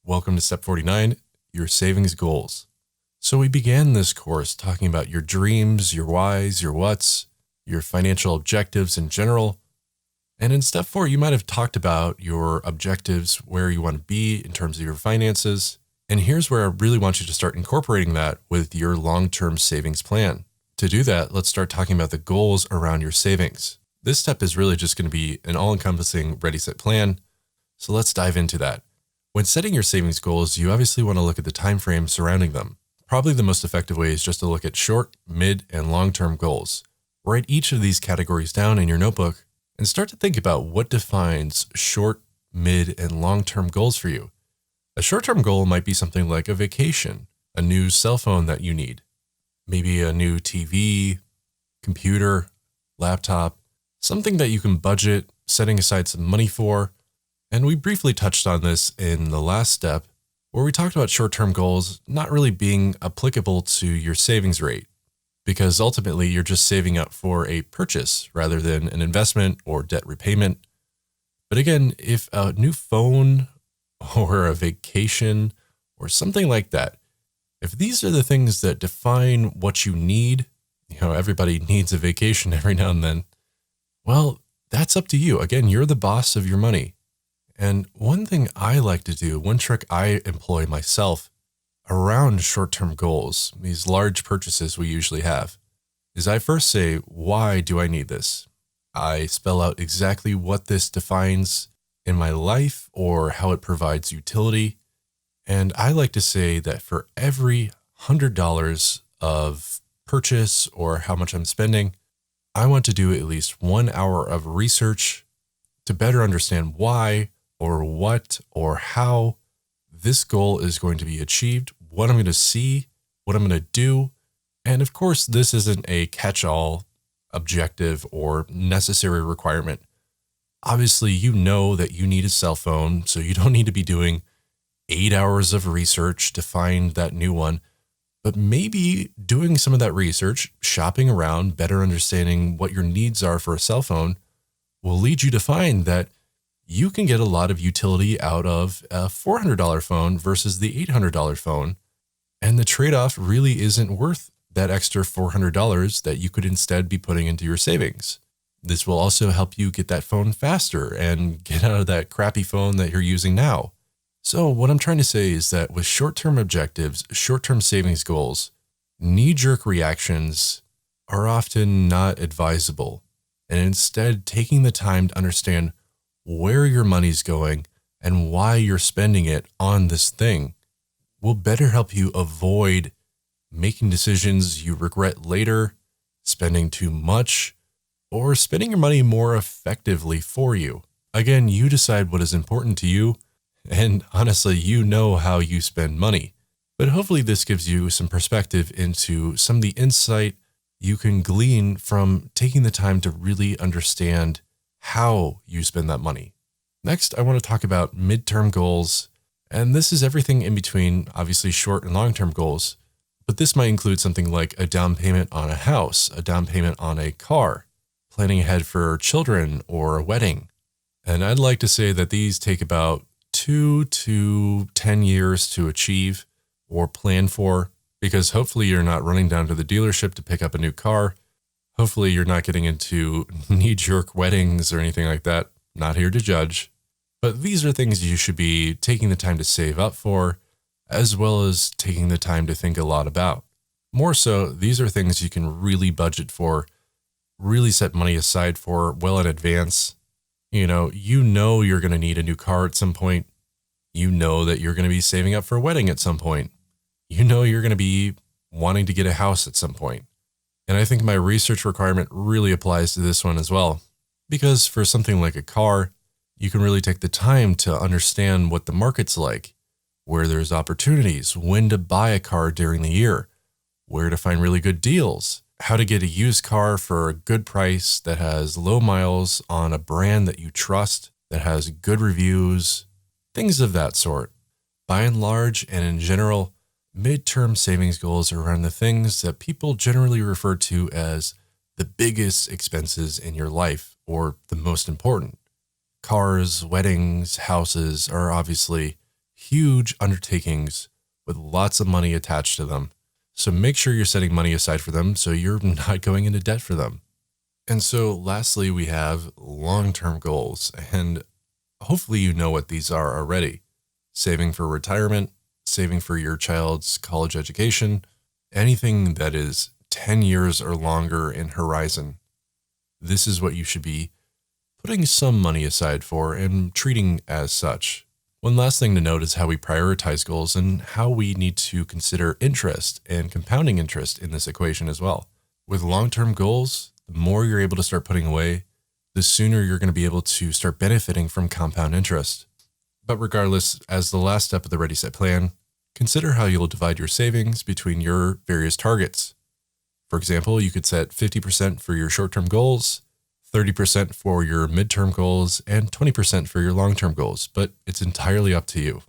Welcome to Step 49, your savings goals. So we began this course talking about your dreams, your whys, your whats, your financial objectives in general. And in Step 4, you might have talked about your objectives, where you want to be in terms of your finances. And here's where I really want you to start incorporating that with your long-term savings plan. To do that, let's start talking about the goals around your savings. This step is really just going to be an all-encompassing ready, set plan. So let's dive into that. When setting your savings goals, you obviously want to look at the time frame surrounding them. Probably the most effective way is just to look at short, mid, and long-term goals. Write each of these categories down in your notebook and start to think about what defines short, mid, and long-term goals for you. A short-term goal might be something like a vacation, a new cell phone that you need, maybe a new TV, computer, laptop, something that you can budget, setting aside some money for. And we briefly touched on this in the last step, where we talked about short-term goals not really being applicable to your savings rate, because ultimately you're just saving up for a purchase rather than an investment or debt repayment. But again, if a new phone or a vacation or something like that, if these are the things that define what you need, everybody needs a vacation every now and then, well, that's up to you. Again, you're the boss of your money. And one thing I like to do, one trick I employ myself around short-term goals, these large purchases we usually have, is I first say, why do I need this? I spell out exactly what this defines in my life or how it provides utility. And I like to say that for every $100 of purchase or how much I'm spending, I want to do at least 1 hour of research to better understand why or what or how this goal is going to be achieved, what I'm going to see, what I'm going to do. And of course, this isn't a catch-all objective or necessary requirement. Obviously, you know that you need a cell phone, so you don't need to be doing 8 hours of research to find that new one. But maybe doing some of that research, shopping around, better understanding what your needs are for a cell phone will lead you to find that you can get a lot of utility out of a $400 phone versus the $800 phone. And the trade-off really isn't worth that extra $400 that you could instead be putting into your savings. This will also help you get that phone faster and get out of that crappy phone that you're using now. So what I'm trying to say is that with short-term objectives, short-term savings goals, knee-jerk reactions are often not advisable. And instead, taking the time to understand where your money's going and why you're spending it on this thing will better help you avoid making decisions you regret later, spending too much, or spending your money more effectively for you. Again, you decide what is important to you. And honestly, you know how you spend money. But hopefully this gives you some perspective into some of the insight you can glean from taking the time to really understand how you spend that money. Next, I want to talk about midterm goals. And this is everything in between, obviously short and long-term goals. But this might include something like a down payment on a house, a down payment on a car, planning ahead for children or a wedding. And I'd like to say that these take about 2 to 10 years to achieve or plan for, because hopefully you're not running down to the dealership to pick up a new car. Hopefully you're not getting into knee-jerk weddings or anything like that. Not here to judge. But these are things you should be taking the time to save up for, as well as taking the time to think a lot about. More so, these are things you can really budget for, really set money aside for well in advance. You know you're going to need a new car at some point. You know that you're going to be saving up for a wedding at some point. You know you're going to be wanting to get a house at some point. And I think my research requirement really applies to this one as well. Because for something like a car, you can really take the time to understand what the market's like, where there's opportunities, when to buy a car during the year, where to find really good deals, how to get a used car for a good price that has low miles on a brand that you trust, that has good reviews, things of that sort. By and large and in general, midterm savings goals are around the things that people generally refer to as the biggest expenses in your life or the most important. Cars, weddings, houses are obviously huge undertakings with lots of money attached to them. So make sure you're setting money aside for them so you're not going into debt for them. And so lastly, we have long-term goals. And hopefully you know what these are already. Saving for retirement, saving for your child's college education, anything that is 10 years or longer in horizon. This is what you should be putting some money aside for and treating as such. One last thing to note is how we prioritize goals and how we need to consider interest and compounding interest in this equation as well. With long-term goals, the more you're able to start putting away, the sooner you're going to be able to start benefiting from compound interest. But regardless, as the last step of the Ready Set plan, consider how you'll divide your savings between your various targets. For example, you could set 50% for your short-term goals, 30% for your midterm goals, and 20% for your long-term goals, but it's entirely up to you.